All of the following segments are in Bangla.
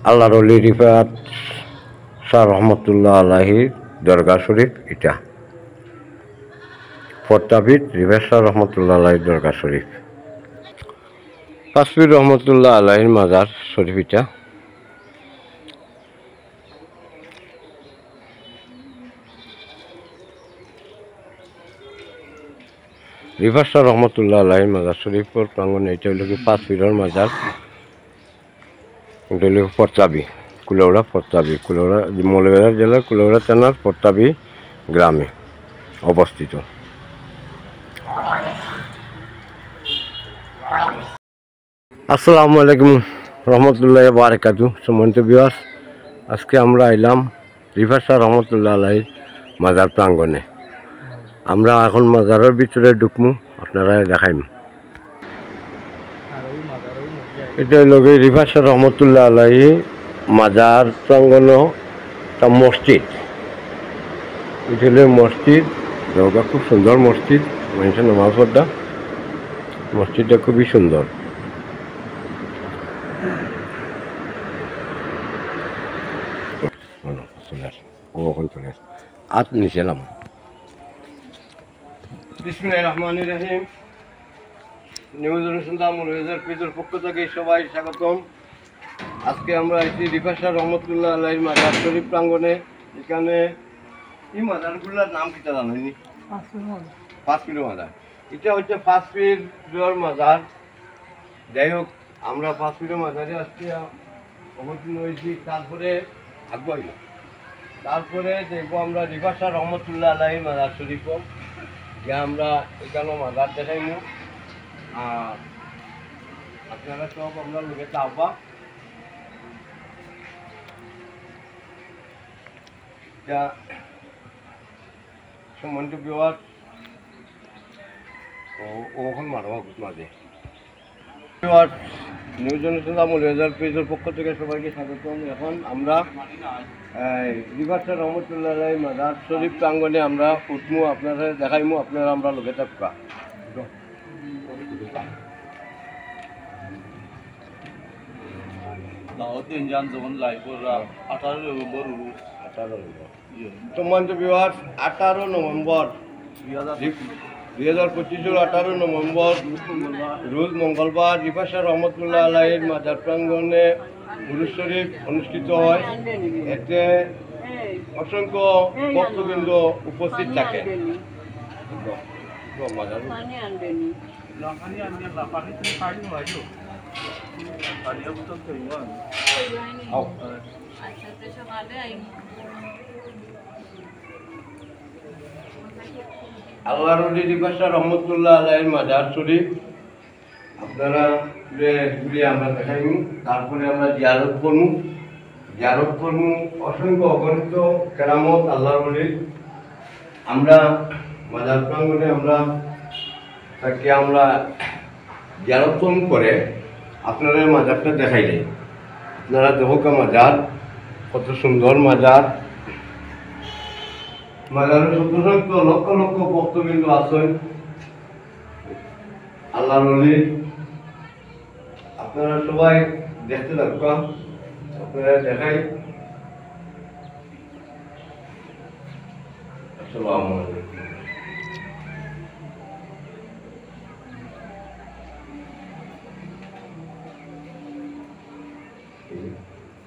আল্লাহর ওলি রিফাত শাহ রহমতুল্লাহ আলাহির দরগা শরীফ। এটা ফরতাবিদ রিফাত শাহ রহমতুল্লাহ আলাহির দরগা শরীফ। পাঁচপীর রহমতুল্লাহ আলাহির মাজার শরীফ। এটা রিফাত শাহ রহমতুল্লাহ আলাহির মাজার শরীফের প্রাঙ্গনে। এটা হইল কি পাঁচপীরের মাজার। এটা হইল ফরতাবি, কুলাউড়া ফরতাবি, কুলাউড়া মৌলভীবাজার জেলার কুলাউড়া থানার ফরতাবি গ্রামে অবস্থিত। আসসালামু আলাইকুম রহমতুল্লাহ বারাকাতু। সম্মানিত ভিউয়ার্স, আজকে আমরা আইলাম রিফাত শাহ রহমতুল্লাহ আলাহির মাজার প্রাঙ্গনে। আমরা এখন মাজারের ভিতরে ঢুকমু, আপনারা দেখাইম। এটা হইল রিফাত শাহ রহমতুল্লাহ আলাহি মাজার প্রাঙ্গন, একটা মসজিদ। এটা হলো মসজিদ, দরগা খুব সুন্দর মসজিদ, মানুষের নামাজ পড়া। মসজিদটা খুবই সুন্দর। আত নিছিলাম। বিসমিল্লাহির রহমানির রহিম। নিউজ অনুসন্ধান মৌলভীবাজার পেজের পক্ষ থেকে সবাই স্বাগতম। আজকে আমরা এসেছি রিফাত শাহ রহমতুল্লাহ আলাহির মাজার শরীফ প্রাঙ্গনে। এখানে এই মাজারগুলোর নাম কিটা জানেনি? পাঁচপীর মাজার। এটা হচ্ছে পাঁচপীর মাজার। যাই হোক, আমরা পাঁচপীর মাজারে আজকে অবতীর্ণ হয়েছি। তারপরে আগ্রহী, তারপরে দেখবো আমরা রিফাত শাহ রহমতুল্লাহ আলাহির মাজার শরীফ, যে আমরা এখানে মাজার দেখাইব। আর আপনারা সব আমরা লোকে চাপা। সম্মানিত ভিউয়ার ওখান মারবা মাঝে নিউজ অনুসন্ধান মৌলভীবাজার পেজের পক্ষ থেকে সবাইকে স্বাগতম। এখন আমরা রিফাত শাহ রহমতুল্লাহ আলাহির মাজার শরীফ প্রাঙ্গনে আমরা উঠমু, আপনারা দেখাইমু, আপনারা আমরা লোকে থাকবা। সম্মানিত ভিউয়ার, 18 নভেম্বর 2025 18 নভেম্বর রোজ মঙ্গলবার রিফাত শাহ রহমতুল্লাহ আলাহির মাজার প্রাঙ্গনে উরুস শরীফ অনুষ্ঠিত হয়। এতে অসংখ্য ভক্তবৃন্দ উপস্থিত থাকে। আল্লাহর ওলি রিফাত শাহ রহমতুল্লাহ আলাহির মাজার শরীফ আপনারা ঘুরে আমরা দেখাইব। তারপরে আমরা জিয়ারত করবো। অসংখ্য অগণিত কেরামত আল্লাহর ওলির। আমরা মাজার প্রাঙ্গনে আমরা তাকে আমরা জিয়ারত করে আপনারা মাজারটা দেখাইলে আপনারা দেখো মাজার কত সুন্দর মাজার। মাজারের শত লক্ষ লক্ষ ভক্তবৃন্দ আছেন আল্লাহর ওলি। আপনারা সবাই দেখতে থাকবা, আপনারা দেখাই। আসসালামু আলাইকুম।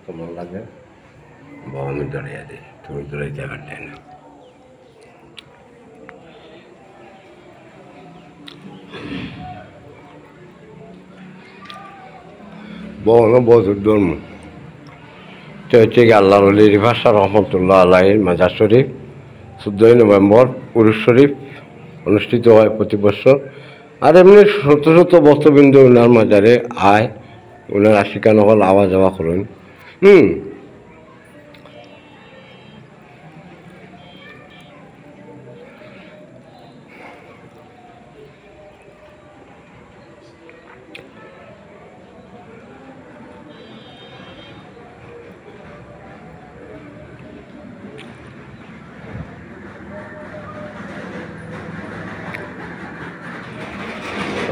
তোমার লাগে বাবা, আমি দাঁড়িয়ে দিই, তুমি দূরে জায়গাটা না। বছর ধর্ম হচ্ছে কি আল্লাহর ওলি রিফাত শাহ রহমতুল্লাহ আলাহির মাজার শরীফ 14 নভেম্বর উরুস শরীফ অনুষ্ঠিত হয় প্রতি বছর। আর এমনি শত শত ভক্তবৃন্দ ওনার মাজারে আয়, ওনার আশিকা নকল আওয়া যাওয়া করেন।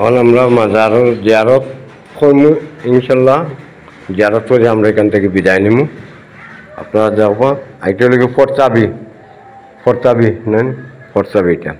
এখন আমরা মাজার জিয়ারত করবো ইনশাল্লাহ। জিয়ারত করে আমরা এখান থেকে বিদায় নিব। আপনারা যাবো আইটা লেগে ফরচাবি নেন, ফরচাবি এটা।